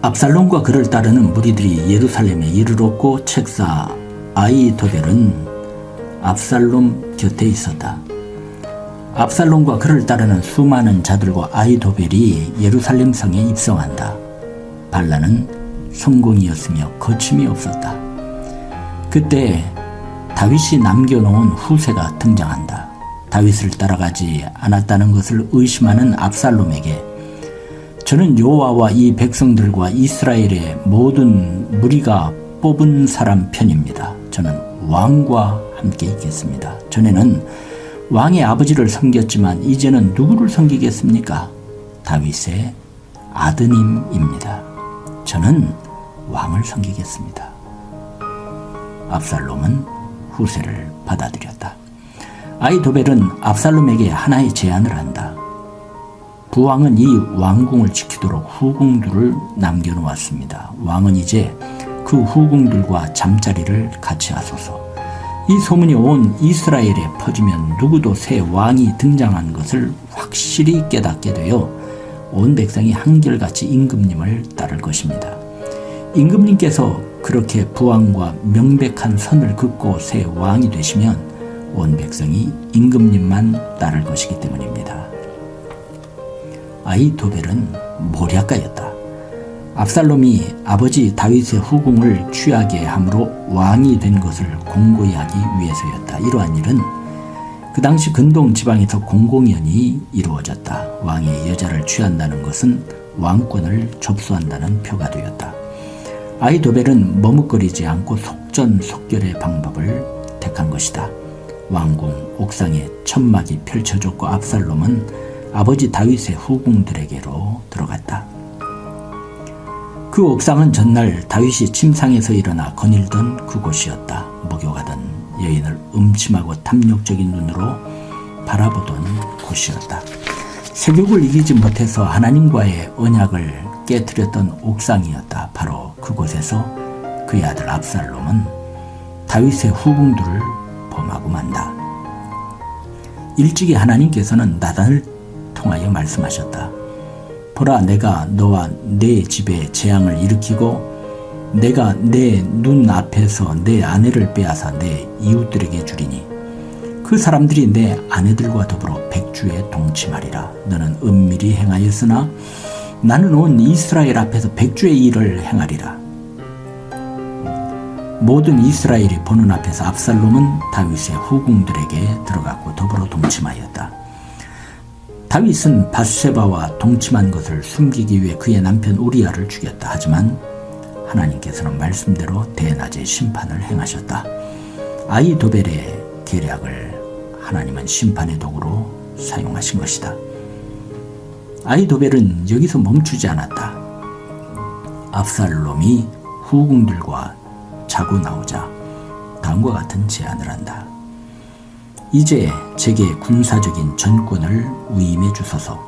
압살롬과 그를 따르는 무리들이 예루살렘에 이르렀고 책사 아히도벨은 압살롬 곁에 있었다. 압살롬과 그를 따르는 수많은 자들과 아히도벨이 예루살렘 성에 입성한다. 반란은 성공이었으며 거침이 없었다. 그때 다윗이 남겨놓은 후세가 등장한다. 다윗을 따라가지 않았다는 것을 의심하는 압살롬에게 저는 여호와와 이 백성들과 이스라엘의 모든 무리가 뽑은 사람 편입니다. 저는 왕과 함께 있겠습니다. 전에는 왕의 아버지를 섬겼지만 이제는 누구를 섬기겠습니까? 다윗의 아드님입니다. 저는 왕을 섬기겠습니다. 압살롬은 후세를 받아들였다. 아히도벨은 압살롬에게 하나의 제안을 한다. 부왕은 이 왕궁을 지키도록 후궁들을 남겨놓았습니다. 왕은 이제 그 후궁들과 잠자리를 같이 하소서. 이 소문이 온 이스라엘에 퍼지면 누구도 새 왕이 등장한 것을 확실히 깨닫게 되어 온 백성이 한결같이 임금님을 따를 것입니다. 임금님께서 그렇게 부왕과 명백한 선을 긋고 새 왕이 되시면 온 백성이 임금님만 따를 것이기 때문입니다. 아히도벨은 모략가였다. 압살롬이 아버지 다윗의 후궁을 취하게 함으로 왕이 된 것을 공고히 하기 위해서였다. 이러한 일은 그 당시 근동 지방에서 공공연히 이루어졌다. 왕의 여자를 취한다는 것은 왕권을 접수한다는 표가 되었다. 아히도벨은 머뭇거리지 않고 속전속결의 방법을 택한 것이다. 왕궁 옥상에 천막이 펼쳐졌고 압살롬은 아버지 다윗의 후궁들에게로 들어갔다. 그 옥상은 전날 다윗이 침상에서 일어나 거닐던 그곳이었다. 목욕하던 여인을 음침하고 탐욕적인 눈으로 바라보던 곳이었다. 세욕을 이기지 못해서 하나님과의 언약을 깨뜨렸던 옥상이었다. 바로 그곳에서 그의 아들 압살롬은 다윗의 후궁들을 범하고 만다. 일찍이 하나님께서는 나단을 통하여 말씀하셨다. 보라, 내가 너와 내 집에 재앙을 일으키고 내가 내 눈 앞에서 내 아내를 빼앗아 내 이웃들에게 주리니 그 사람들이 내 아내들과 더불어 백주에 동침하리라. 너는 은밀히 행하였으나 나는 온 이스라엘 앞에서 백주의 일을 행하리라. 모든 이스라엘이 보는 앞에서 압살롬은 다윗의 후궁들에게 들어갔고 더불어 동침하였다. 다윗은 밧세바와 동침한 것을 숨기기 위해 그의 남편 우리아를 죽였다. 하지만 하나님께서는 말씀대로 대낮에 심판을 행하셨다. 아히도벨의 계략을 하나님은 심판의 도구로 사용하신 것이다. 아히도벨은 여기서 멈추지 않았다. 압살롬이 후궁들과 자고 나오자 다음과 같은 제안을 한다. 이제 제게 군사적인 전권을 위임해 주소서.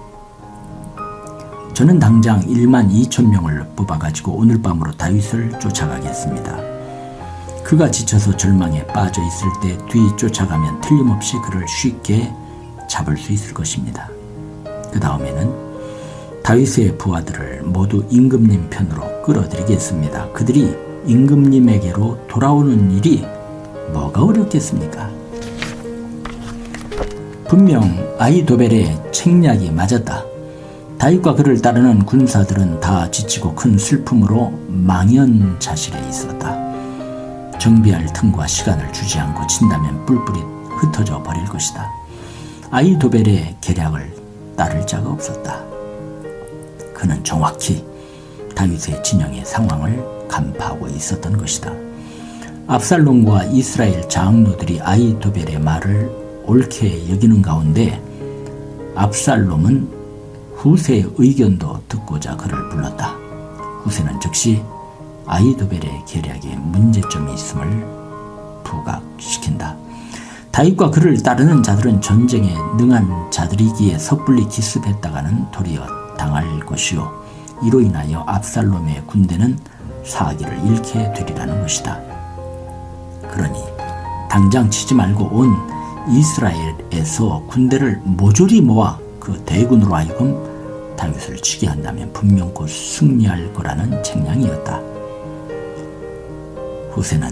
저는 당장 1만 2천 명을 뽑아가지고 오늘 밤으로 다윗을 쫓아가겠습니다. 그가 지쳐서 절망에 빠져 있을 때 뒤쫓아가면 틀림없이 그를 쉽게 잡을 수 있을 것입니다. 그 다음에는 다윗의 부하들을 모두 임금님 편으로 끌어들이겠습니다. 그들이 임금님에게로 돌아오는 일이 뭐가 어렵겠습니까? 분명 아히도벨의 책략이 맞았다. 다윗과 그를 따르는 군사들은 다 지치고 큰 슬픔으로 망연자실해 있었다. 정비할 틈과 시간을 주지 않고 친다면 뿔뿔이 흩어져 버릴 것이다. 아히도벨의 계략을 따를 자가 없었다. 그는 정확히 다윗의 진영의 상황을 간파하고 있었던 것이다. 압살롬과 이스라엘 장로들이 아히도벨의 말을 옳게 여기는 가운데 압살롬은 후세의 의견도 듣고자 그를 불렀다. 후세는 즉시 아히도벨의 계략에 문제점이 있음을 부각시킨다. 다윗과 그를 따르는 자들은 전쟁에 능한 자들이기에 섣불리 기습했다가는 도리어 당할 것이요 이로 인하여 압살롬의 군대는 사기를 잃게 되리라는 것이다. 그러니 당장 치지 말고 온 이스라엘에서 군대를 모조리 모아 그 대군으로 하여금 다윗을 치게 한다면 분명 곧 승리할 거라는 책량이었다. 후세는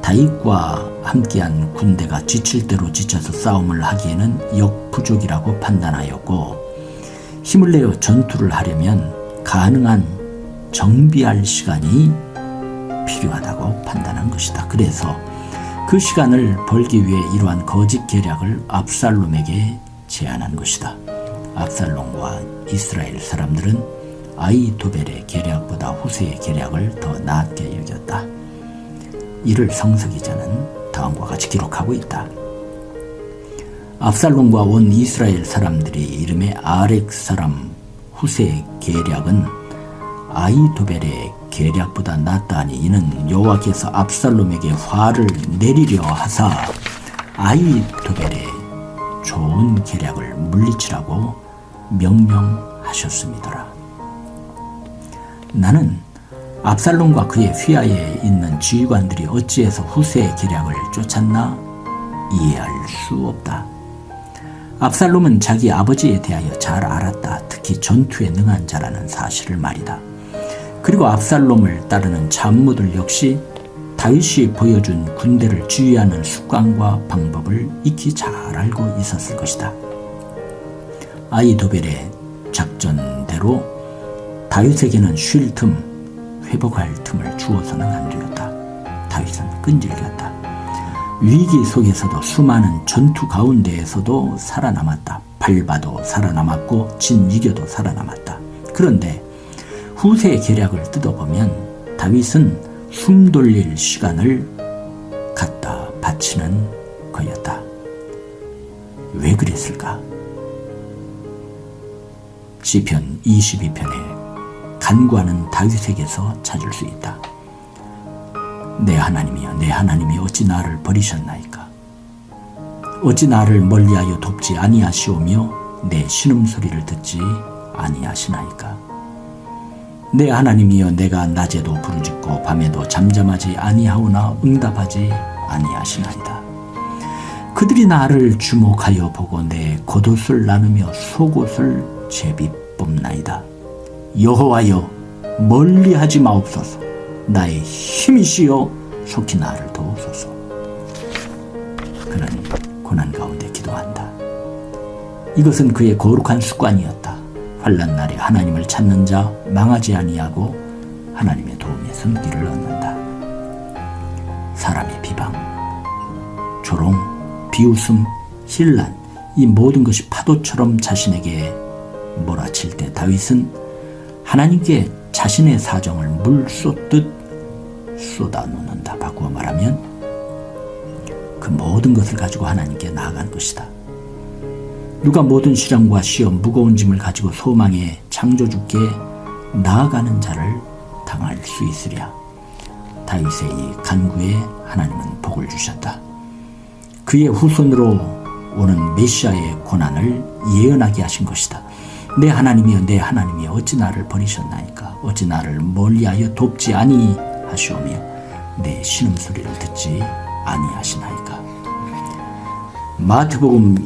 다윗과 함께한 군대가 지칠 대로 지쳐서 싸움을 하기에는 역부족이라고 판단하였고, 힘을 내어 전투를 하려면 가능한 정비할 시간이 필요하다고 판단한 것이다. 그래서 그 시간을 벌기 위해 이러한 거짓 계략을 압살롬에게 제안한 것이다. 압살롬과 이스라엘 사람들은 아히도벨의 계략보다 후세의 계략을 더 낫게 여겼다. 이를 성서기자는 다음과 같이 기록하고 있다. 압살롬과 온 이스라엘 사람들이 이름에 아렉 사람 후세의 계략은 아히도벨의 계략보다 낫다 하니, 이는 여호와께서 압살롬에게 화를 내리려 하사 아히도벨의 좋은 계략을 물리치라고 명령하셨습니다라. 나는 압살롬과 그의 휘하에 있는 지휘관들이 어찌해서 후세의 계략을 쫓았나 이해할 수 없다. 압살롬은 자기 아버지에 대하여 잘 알았다. 특히 전투에 능한 자라는 사실을 말이다. 그리고 압살롬을 따르는 참모들 역시 다윗이 보여준 군대를 지휘하는 습관과 방법을 익히 잘 알고 있었을 것이다. 아히도벨의 작전대로 다윗에게는 쉴 틈, 회복할 틈을 주어서는 안 되었다. 다윗은 끈질겼다. 위기 속에서도 수많은 전투 가운데에서도 살아남았다. 밟아도 살아남았고 진이겨도 살아남았다. 그런데 후세의 계략을 뜯어보면 다윗은 숨 돌릴 시간을 갖다 바치는 거였다. 왜 그랬을까? 시편 22편에 간구하는 다윗에게서 찾을 수 있다. 내 하나님이여, 내 하나님이 어찌 나를 버리셨나이까? 어찌 나를 멀리하여 돕지 아니하시오며 내 신음소리를 듣지 아니하시나이까? 내 하나님이여, 내가 낮에도 부르짖고 밤에도 잠잠하지 아니하오나 응답하지 아니하시나이다. 그들이 나를 주목하여 보고 내 겉옷을 나누며 속옷을 제비 뽑나이다. 여호와여, 멀리하지 마옵소서. 나의 힘이시여 속히 나를 도우소서. 그는 고난 가운데 기도한다. 이것은 그의 거룩한 습관이었다. 환난 날에 하나님을 찾는 자 망하지 아니하고 하나님의 도움에 손길을 얻는다. 사람의 비방, 조롱, 비웃음, 신란, 이 모든 것이 파도처럼 자신에게 몰아칠 때 다윗은 하나님께 자신의 사정을 물 쏟듯 쏟아놓는다. 바꾸어 말하면 그 모든 것을 가지고 하나님께 나아간 것이다. 누가 모든 시련과 시험, 무거운 짐을 가지고 소망의 창조주께 나아가는 자를 당할 수 있으랴. 다윗의 이 간구에 하나님은 복을 주셨다. 그의 후손으로 오는 메시아의 고난을 예언하게 하신 것이다. 내 하나님이여, 내 하나님이여, 어찌 나를 버리셨나이까? 어찌 나를 멀리하여 돕지 아니하시오며 내 신음소리를 듣지 아니하시나이까? 마태복음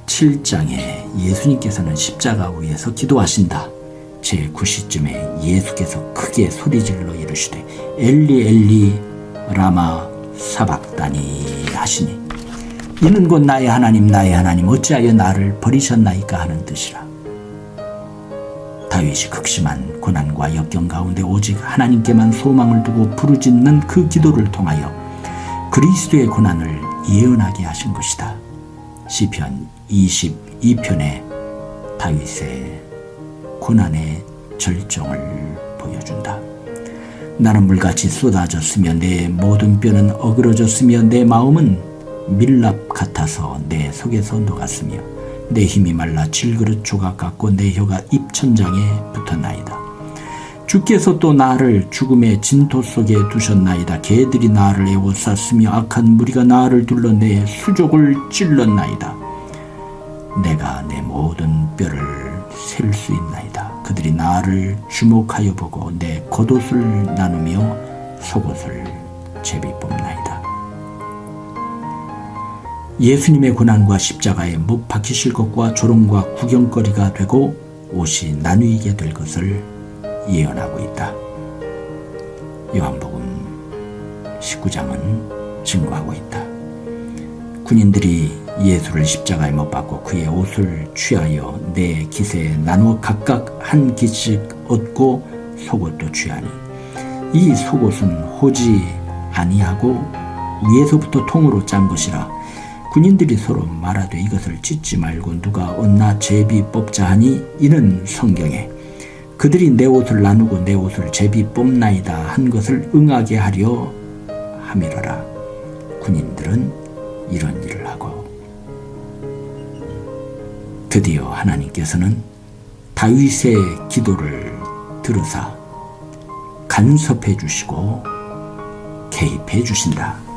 27장에 예수님께서는 십자가 위에서 기도하신다. 제9시쯤에 예수께서 크게 소리질러 이르시되 엘리 엘리 라마 사박다니 하시니, 이는 곧 나의 하나님 나의 하나님 어찌하여 나를 버리셨나이까 하는 뜻이라. 다윗이 극심한 고난과 역경 가운데 오직 하나님께만 소망을 두고 부르짖는 그 기도를 통하여 그리스도의 고난을 예언하게 하신 것이다. 시편 22편에 다윗의 고난의 절정을 보여준다. 나는 물같이 쏟아졌으며 내 모든 뼈는 어그러졌으며 내 마음은 밀랍 같아서 내 속에서 녹았으며 내 힘이 말라 질그릇 조각 같고 내 혀가 입천장에 붙었나이다. 주께서 또 나를 죽음의 진토 속에 두셨나이다. 개들이 나를 에워쌌으며 악한 무리가 나를 둘러 내 수족을 찔렀나이다. 내가 내 모든 뼈를 셀 수 있나이다. 그들이 나를 주목하여 보고 내 겉옷을 나누며 속옷을 제비 뽑나이다. 예수님의 고난과 십자가에 못 박히실 것과 조롱과 구경거리가 되고 옷이 나누이게 될 것을 예언하고 있다. 요한복음 19장은 증거하고 있다. 군인들이 예수를 십자가에 못 박고 그의 옷을 취하여 네 기세에 나누어 각각 한 기씩 얻고 속옷도 취하니 이 속옷은 호지 아니하고 위에서부터 통으로 짠 것이라. 군인들이 서로 말하되 이것을 찢지 말고 누가 얻나 제비 뽑자 하니 이는 성경에 그들이 내 옷을 나누고 내 옷을 제비 뽑나이다 한 것을 응하게 하려 함이러라. 군인들은 이런 일을 하고 드디어 하나님께서는 다윗의 기도를 들으사 간섭해 주시고 개입해 주신다.